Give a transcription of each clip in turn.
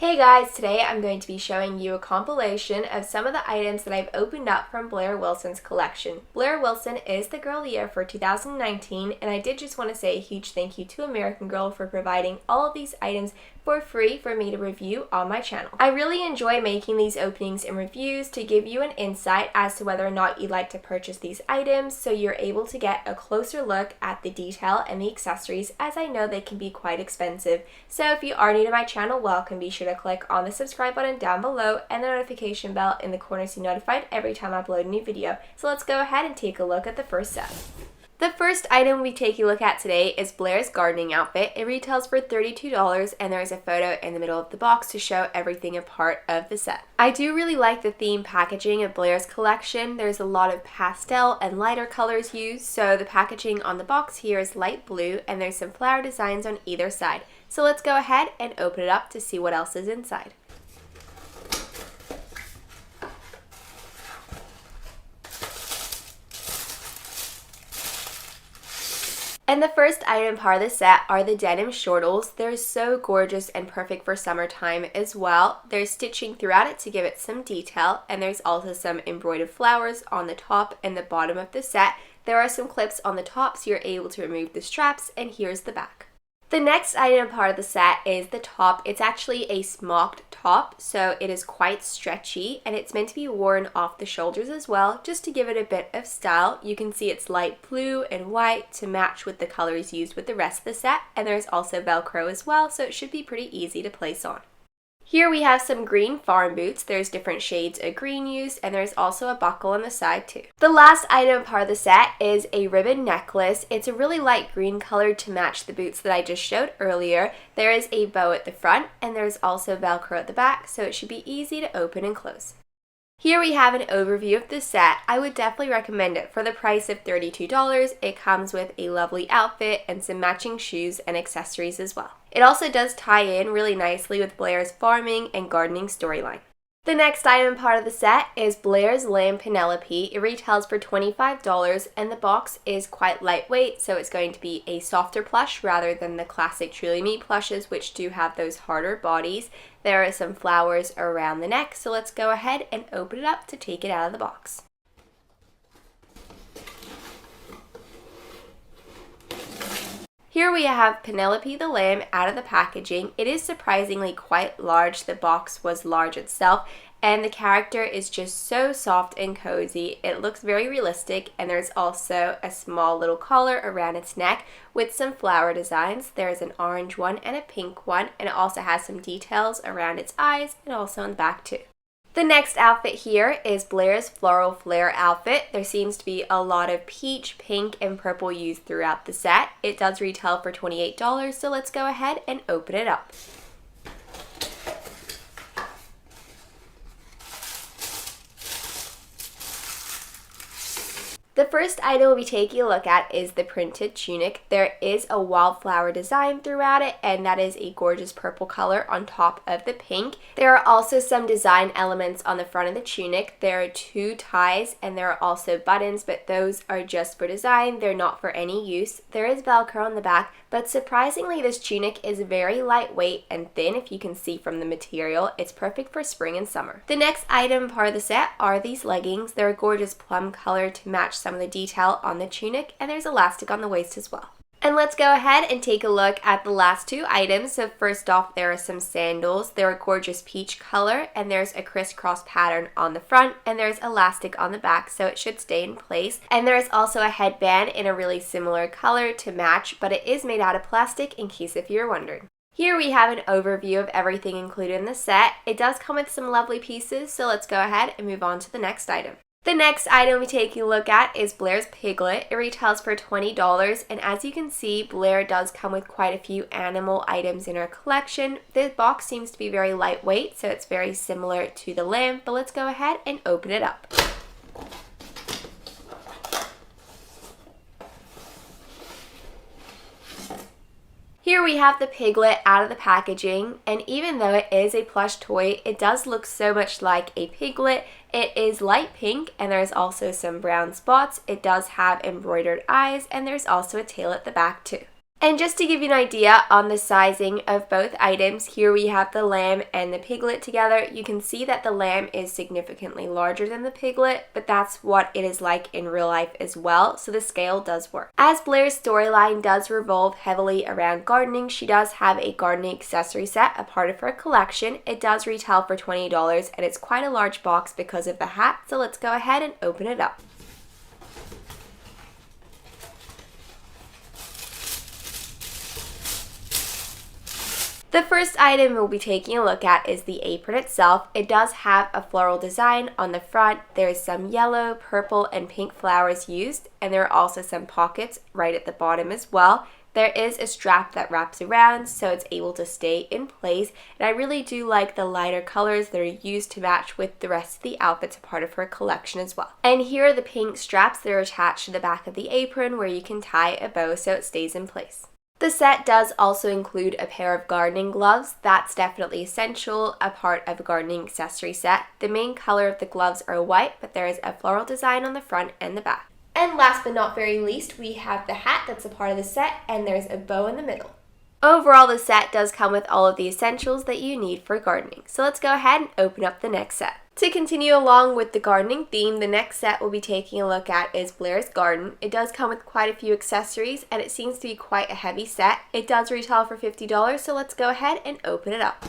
Hey guys, today I'm going to be showing you a compilation of some of the items that I've opened up from Blair Wilson's collection. Blair Wilson is the Girl of the Year for 2019, and I did just want to say a huge thank you to American Girl for providing all of these items for free for me to review on my channel. I really enjoy making these openings and reviews to give you an insight as to whether or not you'd like to purchase these items, so you're able to get a closer look at the detail and the accessories, as I know they can be quite expensive. So if you are new to my channel, welcome. Be sure to click on the subscribe button down below and the notification bell in the corner so you're notified every time I upload a new video. So let's go ahead and take a look at the first set. The first item we take a look at today is Blair's gardening outfit. It retails for $32 and there is a photo in the middle of the box to show everything a part of the set. I do really like the theme packaging of Blair's collection. There's a lot of pastel and lighter colors used, so the packaging on the box here is light blue and there's some flower designs on either side. So let's go ahead and open it up to see what else is inside. And the first item part of the set are the denim shortles. They're so gorgeous and perfect for summertime as well. There's stitching throughout it to give it some detail, and there's also some embroidered flowers on the top and the bottom of the set. There are some clips on the top so you're able to remove the straps, and here's the back. The next item part of the set is the top. It's actually a smocked top, so it is quite stretchy and it's meant to be worn off the shoulders as well, just to give it a bit of style. You can see it's light blue and white to match with the colors used with the rest of the set, and there's also Velcro as well, so it should be pretty easy to place on. Here we have some green farm boots. There's different shades of green used, and there's also a buckle on the side too. The last item part of the set is a ribbon necklace. It's a really light green color to match the boots that I just showed earlier. There is a bow at the front, and there's also Velcro at the back, so it should be easy to open and close. Here we have an overview of the set. I would definitely recommend it. For the price of $32, it comes with a lovely outfit and some matching shoes and accessories as well. It also does tie in really nicely with Blair's farming and gardening storyline. The next item part of the set is Blairs Lamb Penelope. It retails for $25 and the box is quite lightweight, so it's going to be a softer plush rather than the classic Truly Me plushes, which do have those harder bodies. There are some flowers around the neck, so let's go ahead and open it up to take it out of the box. Here we have Penelope the lamb out of the packaging. It is surprisingly quite large. The box was large itself, and the character is just so soft and cozy. It looks very realistic, and there's also a small little collar around its neck with some flower designs. There's an orange one and a pink one, and it also has some details around its eyes and also on the back too. The next outfit here is Blair's Floral Flare outfit. There seems to be a lot of peach, pink, and purple used throughout the set. It does retail for $28, so let's go ahead and open it up. The first item we'll be taking a look at is the printed tunic. There is a wildflower design throughout it, and that is a gorgeous purple color on top of the pink. There are also some design elements on the front of the tunic. There are two ties and there are also buttons, but those are just for design. They're not for any use. There is Velcro on the back, but surprisingly this tunic is very lightweight and thin. If you can see from the material, it's perfect for spring and summer. The next item part of the set are these leggings. They're a gorgeous plum color to match some of the detail on the tunic, and there's elastic on the waist as well. And let's go ahead and take a look at the last two items. So first off, there are some sandals. They're a gorgeous peach color, and there's a crisscross pattern on the front, and there's elastic on the back, so it should stay in place. And there's also a headband in a really similar color to match, but it is made out of plastic in case if you're wondering. Here we have an overview of everything included in the set. It does come with some lovely pieces, so let's go ahead and move on to the next item. The next item we take a look at is Blair's Piglet. It retails for $20, and as you can see, Blair does come with quite a few animal items in her collection. The box seems to be very lightweight, so it's very similar to the lamb, but let's go ahead and open it up. Here we have the Piglet out of the packaging, and even though it is a plush toy, it does look so much like a piglet. It is light pink, and there's also some brown spots. It does have embroidered eyes, and there's also a tail at the back too. And just to give you an idea on the sizing of both items, here we have the lamb and the piglet together. You can see that the lamb is significantly larger than the piglet, but that's what it is like in real life as well, so the scale does work. As Blair's storyline does revolve heavily around gardening, she does have a gardening accessory set, a part of her collection. It does retail for $20 and it's quite a large box because of the hat, so let's go ahead and open it up. The first item we'll be taking a look at is the apron itself. It does have a floral design on the front. There's some yellow, purple, and pink flowers used, and there are also some pockets right at the bottom as well. There is a strap that wraps around so it's able to stay in place, and I really do like the lighter colors that are used to match with the rest of the outfits, a part of her collection as well. And here are the pink straps that are attached to the back of the apron where you can tie a bow so it stays in place. The set does also include a pair of gardening gloves. That's definitely essential, a part of a gardening accessory set. The main color of the gloves are white, but there is a floral design on the front and the back. And last but not very least, we have the hat that's a part of the set, and there's a bow in the middle. Overall, the set does come with all of the essentials that you need for gardening. So let's go ahead and open up the next set. To continue along with the gardening theme, the next set we'll be taking a look at is Blairs Garden. It does come with quite a few accessories and it seems to be quite a heavy set. It does retail for $50, so let's go ahead and open it up.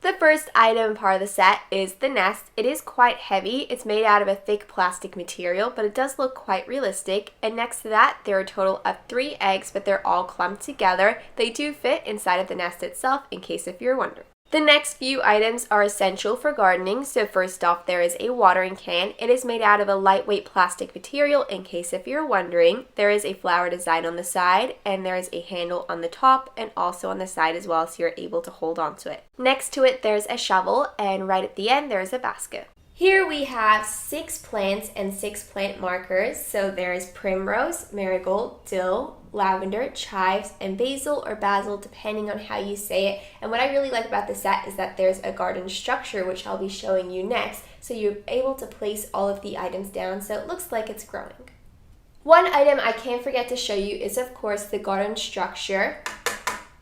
The first item part of the set is the nest. It is quite heavy. It's made out of a thick plastic material, but it does look quite realistic. And next to that, there are a total of 3 eggs, but they're all clumped together. They do fit inside of the nest itself, in case if you're wondering. The next few items are essential for gardening. So first off, there is a watering can. It is made out of a lightweight plastic material, in case if you're wondering. There is a flower design on the side, and there is a handle on the top and also on the side as well, so you're able to hold on to it. Next to it, there's a shovel, and right at the end, there's a basket. Here we have 6 plants and 6 plant markers. So there's primrose, marigold, dill, lavender, chives, and basil or basil, depending on how you say it. And what I really like about the set is that there's a garden structure, which I'll be showing you next. So you're able to place all of the items down so it looks like it's growing. One item I can't forget to show you is, of course, the garden structure.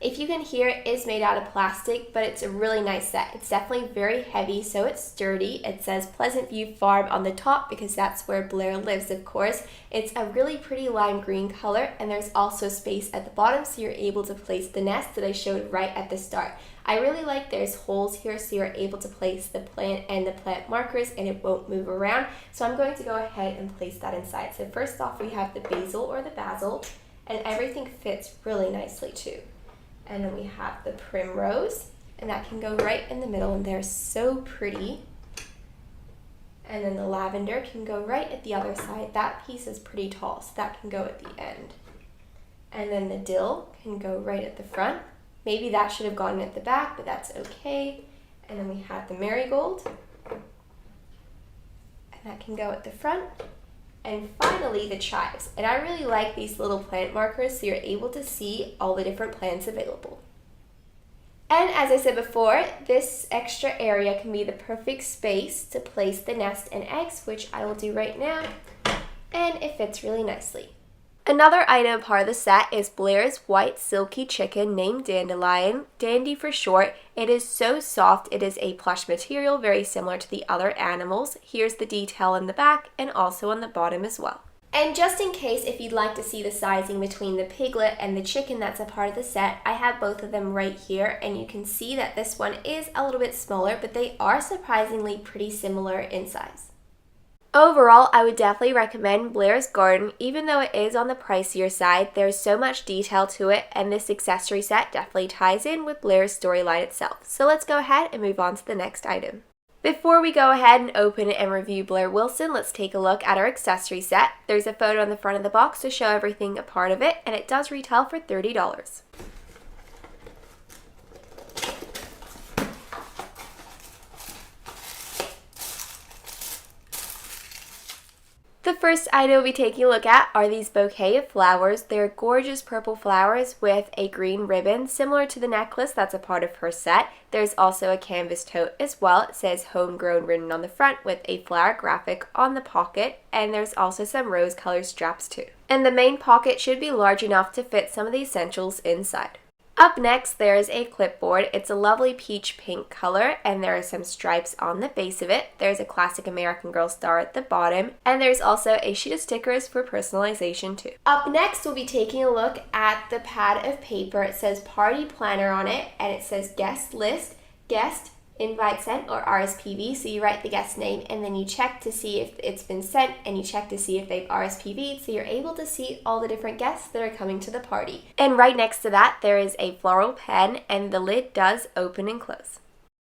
If you can hear, it is made out of plastic, but it's a really nice set. It's definitely very heavy, so it's sturdy. It says Pleasant View Farm on the top because that's where Blair lives, of course. It's a really pretty lime green color, and there's also space at the bottom, so you're able to place the nest that I showed right at the start. I really like there's holes here, so you're able to place the plant and the plant markers, and it won't move around. So I'm going to go ahead and place that inside. So first off, we have the basil or the basil, and everything fits really nicely too. And then we have the primrose, and that can go right in the middle, and they're so pretty. And then the lavender can go right at the other side. That piece is pretty tall, so that can go at the end. And then the dill can go right at the front. Maybe that should have gone at the back, but that's okay. And then we have the marigold, and that can go at the front. And finally, the chives. And I really like these little plant markers so you're able to see all the different plants available. And as I said before, this extra area can be the perfect space to place the nest and eggs, which I will do right now. And it fits really nicely. Another item part of the set is Blair's white silky chicken named Dandelion, Dandy for short. It is so soft. It is a plush material, very similar to the other animals. Here's the detail in the back and also on the bottom as well. And just in case if you'd like to see the sizing between the piglet and the chicken that's a part of the set, I have both of them right here, and you can see that this one is a little bit smaller, but they are surprisingly pretty similar in size. Overall, I would definitely recommend Blairs Garden. Even though it is on the pricier side, there's so much detail to it, and this accessory set definitely ties in with Blair's storyline itself. So let's go ahead and move on to the next item. Before we go ahead and open and review Blair Wilson, let's take a look at our accessory set. There's a photo on the front of the box to show everything a part of it, and it does retail for $30. The first item we'll be taking a look at are these bouquet of flowers. They're gorgeous purple flowers with a green ribbon, similar to the necklace that's a part of her set. There's also a canvas tote as well. It says homegrown written on the front with a flower graphic on the pocket, and there's also some rose colored straps too. And the main pocket should be large enough to fit some of the essentials inside. Up next, there is a clipboard. It's a lovely peach pink color, and there are some stripes on the base of it. There's a classic American Girl star at the bottom, and there's also a sheet of stickers for personalization too. Up next, we'll be taking a look at the pad of paper. It says party planner on it, and it says guest list, guest, invite sent, or RSPV. So you write the guest name and then you check to see if it's been sent, and you check to see if they've RSPV'd, so you're able to see all the different guests that are coming to the party. And right next to that, there is a floral pen, and the lid does open and close.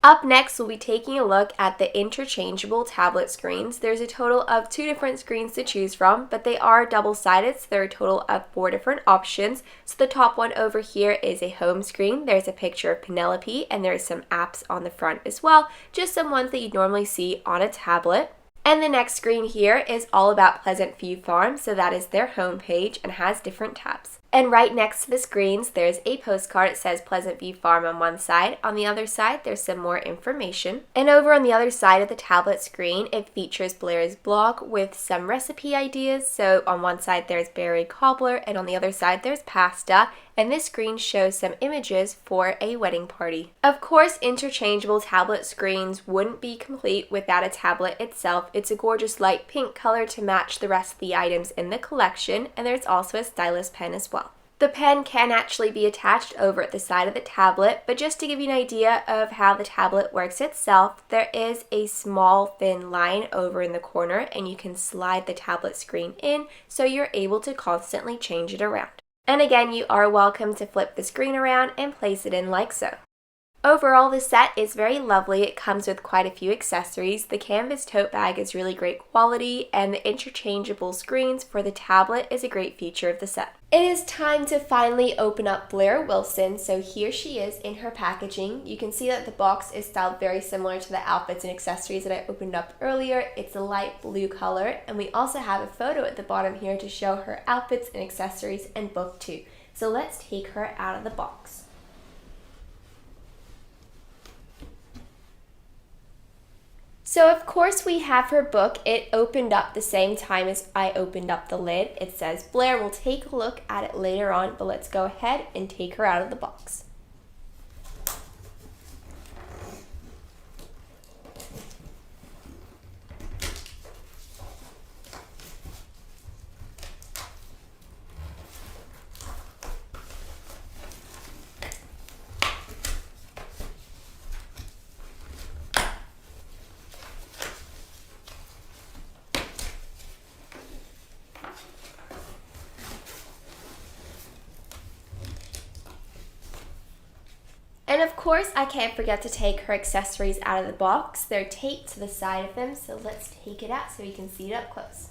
Up next, we'll be taking a look at the interchangeable tablet screens. There's a total of 2 different screens to choose from, but they are double-sided, so there are a total of 4 different options. So the top one over here is a home screen. There's a picture of Penelope, and there's some apps on the front as well, just some ones that you'd normally see on a tablet. And the next screen here is all about Pleasant View Farm, so that is their homepage and has different tabs. And right next to the screens, there's a postcard. It says Pleasant View Farm on one side. On the other side, there's some more information. And over on the other side of the tablet screen, it features Blair's blog with some recipe ideas. So on one side, there's berry cobbler, and on the other side, there's pasta. And this screen shows some images for a wedding party. Of course, interchangeable tablet screens wouldn't be complete without a tablet itself. It's a gorgeous light pink color to match the rest of the items in the collection, and there's also a stylus pen as well. The pen can actually be attached over at the side of the tablet, but just to give you an idea of how the tablet works itself, there is a small thin line over in the corner, and you can slide the tablet screen in so you're able to constantly change it around. And again, you are welcome to flip the screen around and place it in like so. Overall, the set is very lovely. It comes with quite a few accessories. The canvas tote bag is really great quality, and the interchangeable screens for the tablet is a great feature of the set. It is time to finally open up Blair Wilson. So here she is in her packaging. You can see that the box is styled very similar to the outfits and accessories that I opened up earlier. It's a light blue color, and we also have a photo at the bottom here to show her outfits and accessories and book too. So let's take her out of the box. So of course we have her book. It opened up the same time as I opened up the lid. It says Blair. We'll take a look at it later on, but let's go ahead and take her out of the box. And of course, I can't forget to take her accessories out of the box. They're taped to the side of them, so let's take it out so we can see it up close.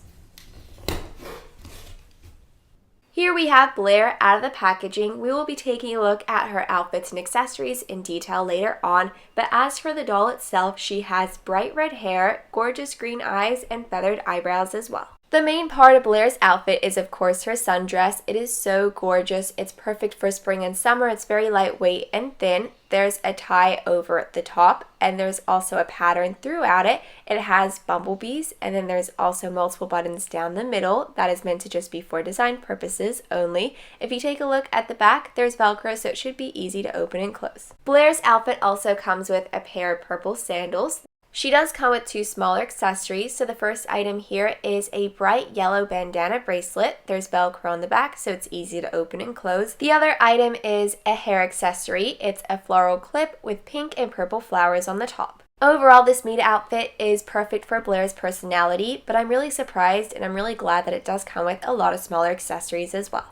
Here we have Blair out of the packaging. We will be taking a look at her outfits and accessories in detail later on, but as for the doll itself, she has bright red hair, gorgeous green eyes, and feathered eyebrows as well. The main part of Blair's outfit is of course her sundress. It is so gorgeous. It's perfect for spring and summer. It's very lightweight and thin. There's a tie over the top, and there's also a pattern throughout it. It has bumblebees, and then there's also multiple buttons down the middle. That is meant to just be for design purposes only. If you take a look at the back, there's Velcro, so it should be easy to open and close. Blair's outfit also comes with a pair of purple sandals. She does come with 2 smaller accessories. So the first item here is a bright yellow bandana bracelet. There's Velcro on the back, so it's easy to open and close. The other item is a hair accessory. It's a floral clip with pink and purple flowers on the top. Overall, this meet outfit is perfect for Blair's personality, but I'm really surprised and I'm really glad that it does come with a lot of smaller accessories as well.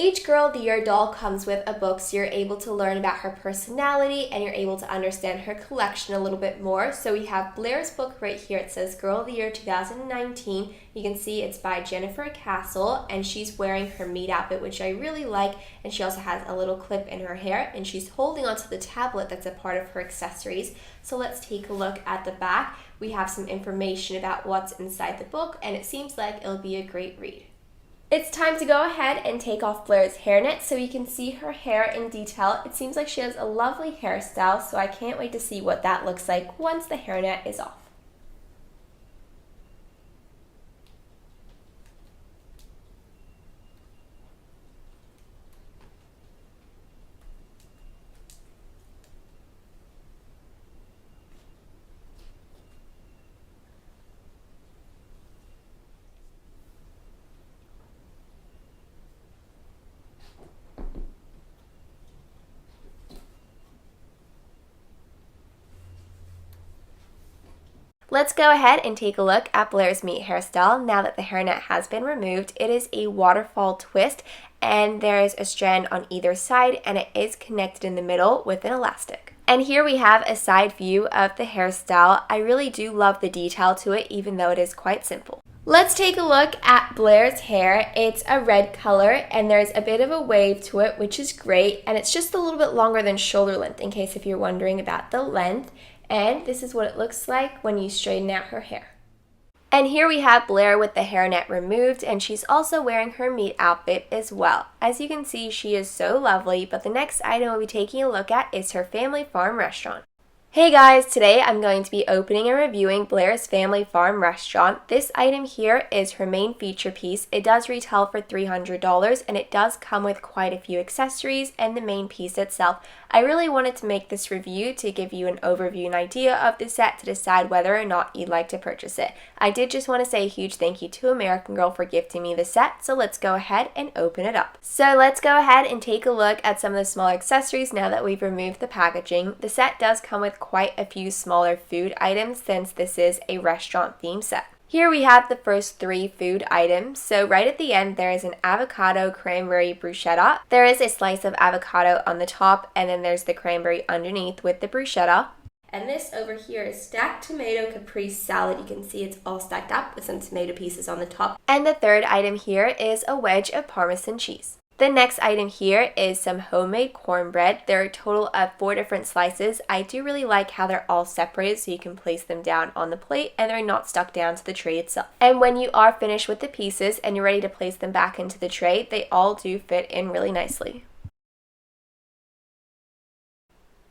Each Girl of the Year doll comes with a book, so you're able to learn about her personality and you're able to understand her collection a little bit more. So we have Blair's book right here. It says Girl of the Year 2019. You can see it's by Jennifer Castle, and she's wearing her meat outfit, which I really like, and she also has a little clip in her hair, and she's holding onto the tablet that's a part of her accessories. So let's take a look at the back. We have some information about what's inside the book, and it seems like it'll be a great read. It's time to go ahead and take off Blair's hairnet so you can see her hair in detail. It seems like she has a lovely hairstyle, so I can't wait to see what that looks like once the hairnet is off. Let's go ahead and take a look at Blair's meat hairstyle now that the hairnet has been removed. It is a waterfall twist, and there is a strand on either side, and it is connected in the middle with an elastic. And here we have a side view of the hairstyle. I really do love the detail to it, even though it is quite simple. Let's take a look at Blair's hair. It's a red color, and there's a bit of a wave to it, which is great, and it's just a little bit longer than shoulder length, in case if you're wondering about the length. And this is what it looks like when you straighten out her hair. And here we have Blair with the hairnet removed, and she's also wearing her meat outfit as well. As you can see, she is so lovely, but the next item we'll be taking a look at is her family farm restaurant. Hey guys, today I'm going to be opening and reviewing Blair's Family Farm Restaurant. This item here is her main feature piece. It does retail for $300, and it does come with quite a few accessories and the main piece itself. I really wanted to make this review to give you an overview and idea of the set to decide whether or not you'd like to purchase it. I did just want to say a huge thank you to American Girl for gifting me the set, so let's go ahead and open it up. So let's go ahead and take a look at some of the smaller accessories now that we've removed the packaging. The set does come with quite a few smaller food items since this is a restaurant theme set. Here we have the first 3 food items. So right at the end there is an avocado cranberry bruschetta. There is a slice of avocado on the top, and then there's the cranberry underneath with the bruschetta. And this over here is stacked tomato caprese salad. You can see it's all stacked up with some tomato pieces on the top. And the third item here is a wedge of Parmesan cheese. The next item here is some homemade cornbread. There are a total of 4 different slices. I do really like how they're all separated so you can place them down on the plate and they're not stuck down to the tray itself. And when you are finished with the pieces and you're ready to place them back into the tray, they all do fit in really nicely.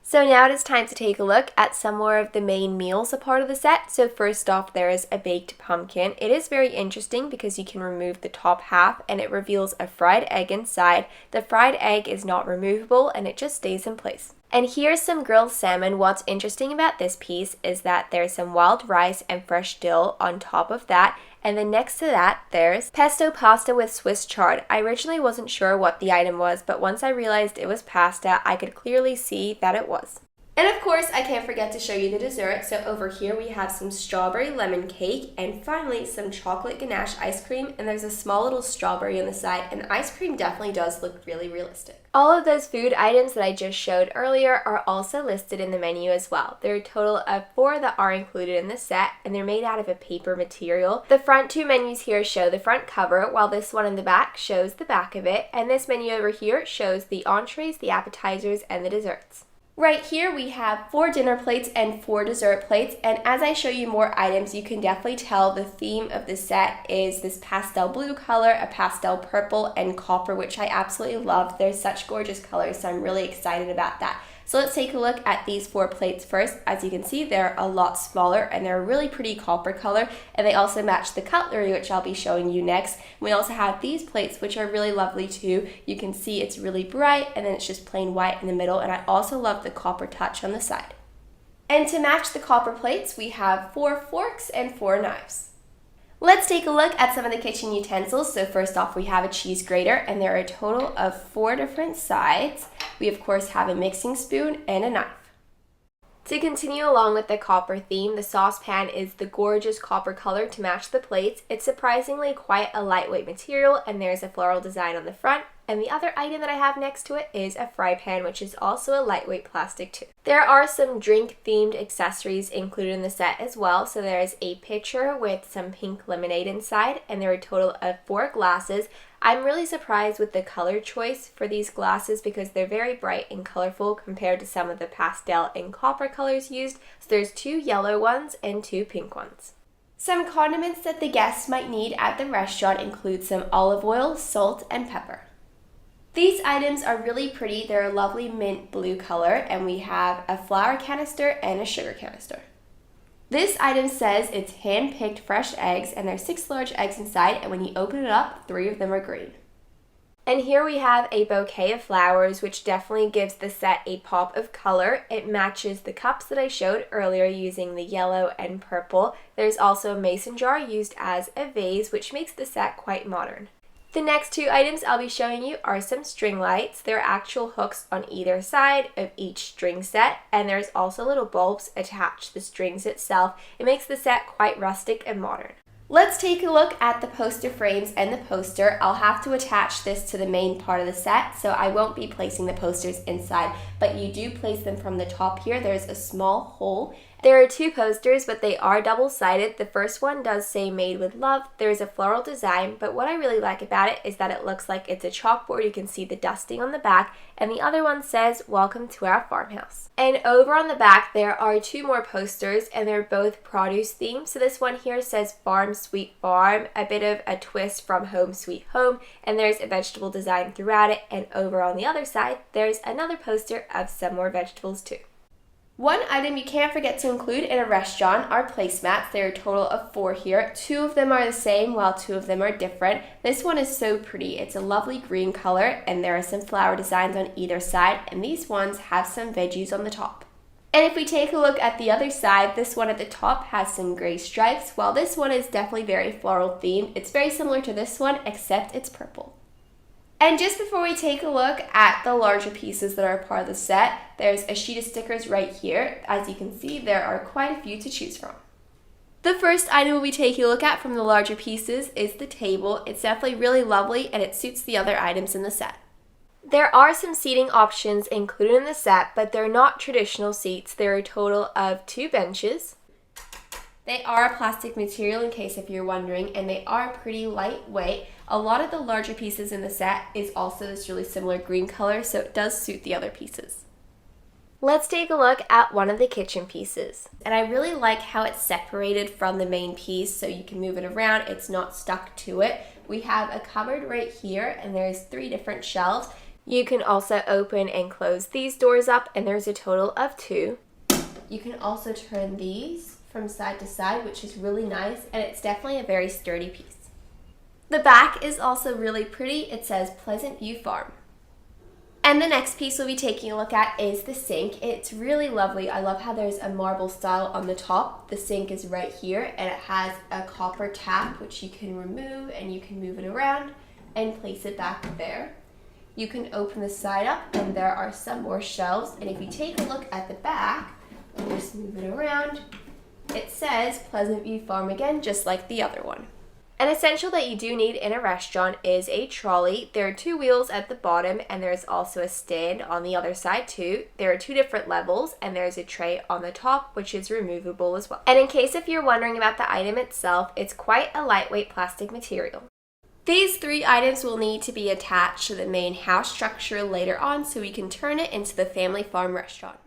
So now it is time to take a look at some more of the main meals a part of the set. So first off, there is a baked pumpkin. It is very interesting because you can remove the top half and it reveals a fried egg inside. The fried egg is not removable and it just stays in place. And here's some grilled salmon. What's interesting about this piece is that there's some wild rice and fresh dill on top of that. And then next to that, there's pesto pasta with Swiss chard. I originally wasn't sure what the item was, but once I realized it was pasta, I could clearly see that it was. And of course, I can't forget to show you the dessert. So over here we have some strawberry lemon cake, and finally some chocolate ganache ice cream, and there's a small little strawberry on the side, and the ice cream definitely does look really realistic. All of those food items that I just showed earlier are also listed in the menu as well. There are a total of 4 that are included in the set, and they're made out of a paper material. The front 2 menus here show the front cover, while this one in the back shows the back of it, and this menu over here shows the entrees, the appetizers, and the desserts. Right here we have 4 dinner plates and 4 dessert plates, and as I show you more items, you can definitely tell the theme of the set is this pastel blue color, a pastel purple, and copper, which I absolutely love. They're such gorgeous colors, so I'm really excited about that. So let's take a look at these 4 plates first. As you can see, they're a lot smaller and they're a really pretty copper color, and they also match the cutlery, which I'll be showing you next. We also have these plates, which are really lovely too. You can see it's really bright and then it's just plain white in the middle, and I also love the copper touch on the side. And to match the copper plates, we have 4 forks and 4 knives. Let's take a look at some of the kitchen utensils. So first off, we have a cheese grater, and there are a total of 4 different sides. We of course have a mixing spoon and a knife. To continue along with the copper theme, the saucepan is the gorgeous copper color to match the plates. It's surprisingly quite a lightweight material, and there's a floral design on the front and the other item that I have next to it is a fry pan, which is also a lightweight plastic too. There are some drink-themed accessories included in the set as well. So there's a pitcher with some pink lemonade inside, and there are a total of 4 glasses. I'm really surprised with the color choice for these glasses because they're very bright and colorful compared to some of the pastel and copper colors used. So there's 2 yellow ones and 2 pink ones. Some condiments that the guests might need at the restaurant include some olive oil, salt, and pepper. These items are really pretty. They're a lovely mint blue color, and we have a flour canister and a sugar canister. This item says it's hand-picked fresh eggs, and there's 6 large eggs inside, and when you open it up, 3 of them are green. And here we have a bouquet of flowers, which definitely gives the set a pop of color. It matches the cups that I showed earlier using the yellow and purple. There's also a mason jar used as a vase, which makes the set quite modern. The next 2 items I'll be showing you are some string lights. There are actual hooks on either side of each string set, and there's also little bulbs attached to the strings itself. It makes the set quite rustic and modern. Let's take a look at the poster frames and the poster. I'll have to attach this to the main part of the set, so I won't be placing the posters inside, but you do place them from the top here. There's a small hole. There are 2 posters, but they are double-sided. The first one does say made with love. There's a floral design, but what I really like about it is that it looks like it's a chalkboard. You can see the dusting on the back, and the other one says welcome to our farmhouse. And over on the back there are 2 more posters, and they're both produce themed. So this one here says Farm Sweet Farm, a bit of a twist from Home Sweet Home, and there's a vegetable design throughout it. And over on the other side there's another poster of some more vegetables too. One item you can't forget to include in a restaurant are placemats. There are a total of 4 here. 2 of them are the same while 2 of them are different. This one is so pretty. It's a lovely green color, and there are some flower designs on either side, and these ones have some veggies on the top. And if we take a look at the other side, this one at the top has some gray stripes, while this one is definitely very floral themed. It's very similar to this one, except it's purple. And just before we take a look at the larger pieces that are part of the set, there's a sheet of stickers right here. As you can see, there are quite a few to choose from. The first item we'll be taking a look at from the larger pieces is the table. It's definitely really lovely, and it suits the other items in the set. There are some seating options included in the set, but they're not traditional seats. There are a total of 2 benches. They are a plastic material, in case if you're wondering, and they are pretty lightweight. A lot of the larger pieces in the set is also this really similar green color, so it does suit the other pieces. Let's take a look at one of the kitchen pieces. And I really like how it's separated from the main piece, so you can move it around. It's not stuck to it. We have a cupboard right here, and there's 3 different shelves. You can also open and close these doors up, and there's a total of 2. You can also turn these from side to side, which is really nice, and it's definitely a very sturdy piece. The back is also really pretty. It says Pleasant View Farm. And the next piece we'll be taking a look at is the sink. It's really lovely. I love how there's a marble style on the top. The sink is right here, and it has a copper tap which you can remove, and you can move it around and place it back there. You can open the side up, and there are some more shelves. And if you take a look at the back, we'll just move it around. It says Pleasant View Farm again, just like the other one. An essential that you do need in a restaurant is a trolley. There are 2 wheels at the bottom, and there's also a stand on the other side too. There are 2 different levels, and there's a tray on the top which is removable as well. And in case if you're wondering about the item itself, it's quite a lightweight plastic material. These 3 items will need to be attached to the main house structure later on, so we can turn it into the family farm restaurant.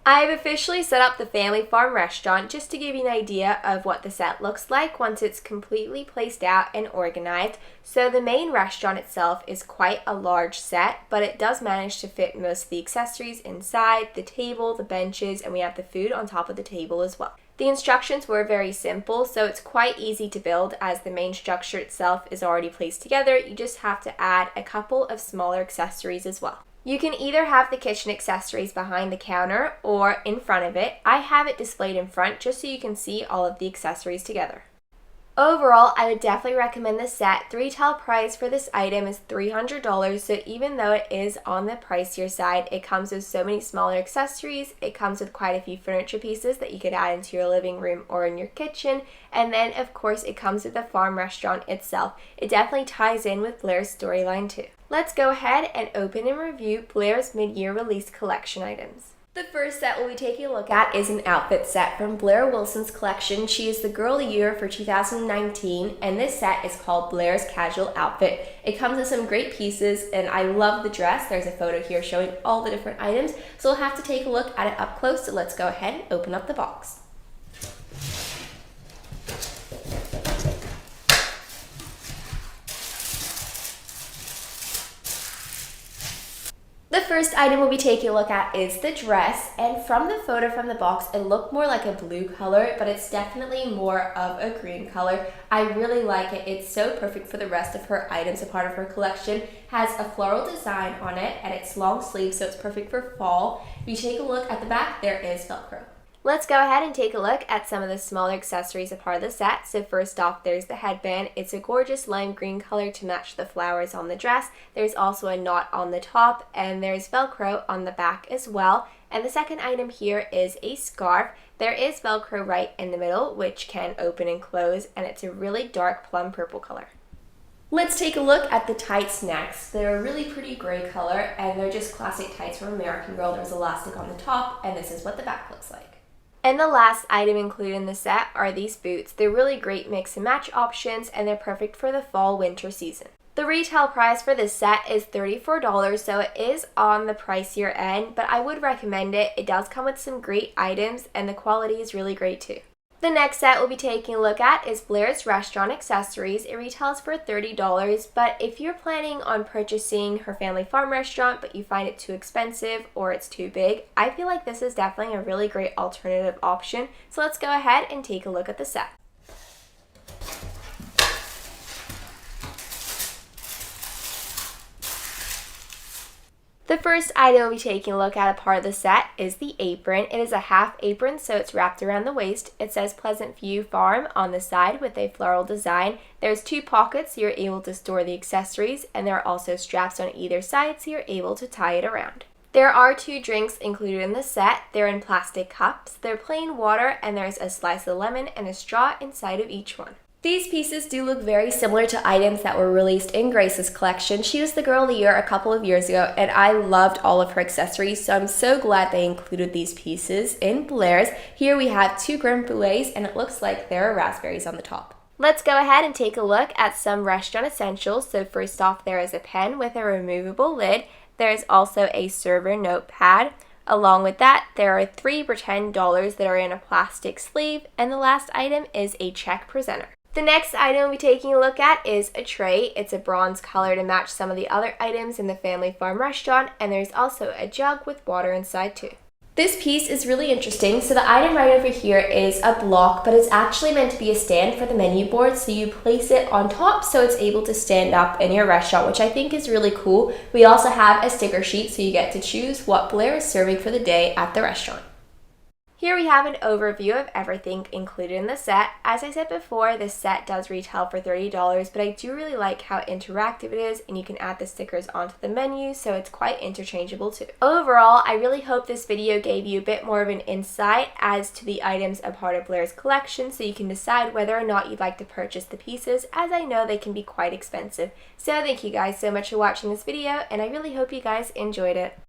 I've officially set up the family farm restaurant just to give you an idea of what the set looks like once it's completely placed out and organized. So the main restaurant itself is quite a large set, but it does manage to fit most of the accessories inside, the table, the benches, and we have the food on top of the table as well. The instructions were very simple, so it's quite easy to build as the main structure itself is already placed together. You just have to add a couple of smaller accessories as well. You can either have the kitchen accessories behind the counter or in front of it. I have it displayed in front just so you can see all of the accessories together. Overall, I would definitely recommend this set. The retail price for this item is $300, so even though it is on the pricier side, it comes with so many smaller accessories. It comes with quite a few furniture pieces that you could add into your living room or in your kitchen, and then of course it comes with the farm restaurant itself. It definitely ties in with Blair's storyline too. Let's go ahead and open and review Blair's mid-year release collection items. The first set we'll be taking a look at is an outfit set from Blair Wilson's collection. She is the Girl of the Year for 2019, and this set is called Blair's Casual Outfit. It comes with some great pieces, and I love the dress. There's a photo here showing all the different items, so we'll have to take a look at it up close. So let's go ahead and open up the box. The first item we'll be taking a look at is the dress, and from the photo from the box it looked more like a blue color, but it's definitely more of a green color. I really like it. It's so perfect for the rest of her items. A part of her collection has a floral design on it and it's long sleeve, so it's perfect for fall. If you take a look at the back, there is Velcro. Let's go ahead and take a look at some of the smaller accessories a part of the set. So first off, there's the headband. It's a gorgeous lime green color to match the flowers on the dress. There's also a knot on the top, and there's Velcro on the back as well. And the second item here is a scarf. There is Velcro right in the middle, which can open and close, and it's a really dark plum purple color. Let's take a look at the tights next. They're a really pretty gray color, and they're just classic tights from American Girl. There's elastic on the top, and this is what the back looks like. And the last item included in the set are these boots. They're really great mix and match options, and they're perfect for the fall-winter season. The retail price for this set is $34, so it is on the pricier end, but I would recommend it. It does come with some great items, and the quality is really great too. The next set we'll be taking a look at is Blairs Restaurant Accessories. It retails for $30, but if you're planning on purchasing her family farm restaurant but you find it too expensive or it's too big, I feel like this is definitely a really great alternative option. So let's go ahead and take a look at the set. The first item we'll be taking a look at a part of the set is the apron. It is a half apron, so it's wrapped around the waist. It says Pleasant View Farm on the side with a floral design. There's two pockets so you're able to store the accessories, and there are also straps on either side so you're able to tie it around. There are two drinks included in the set. They're in plastic cups. They're plain water, and there's a slice of lemon and a straw inside of each one. These pieces do look very similar to items that were released in Grace's collection. She was the Girl of the Year a couple of years ago, and I loved all of her accessories, so I'm so glad they included these pieces in Blair's. Here we have two creme brulees, and it looks like there are raspberries on the top. Let's go ahead and take a look at some restaurant essentials. So first off, there is a pen with a removable lid. There is also a server notepad. Along with that, there are 3 pretend dollars that are in a plastic sleeve, and the last item is a check presenter. The next item we'll be taking a look at is a tray. It's a bronze color to match some of the other items in the family farm restaurant, and there's also a jug with water inside too. This piece is really interesting. So the item right over here is a block, but it's actually meant to be a stand for the menu board, so you place it on top so it's able to stand up in your restaurant, which I think is really cool. We also have a sticker sheet, so you get to choose what Blair is serving for the day at the restaurant. Here we have an overview of everything included in the set. As I said before, this set does retail for $30, but I do really like how interactive it is, and you can add the stickers onto the menu, so it's quite interchangeable too. Overall, I really hope this video gave you a bit more of an insight as to the items a part of Blair's collection, so you can decide whether or not you'd like to purchase the pieces, as I know they can be quite expensive. So thank you guys so much for watching this video, and I really hope you guys enjoyed it.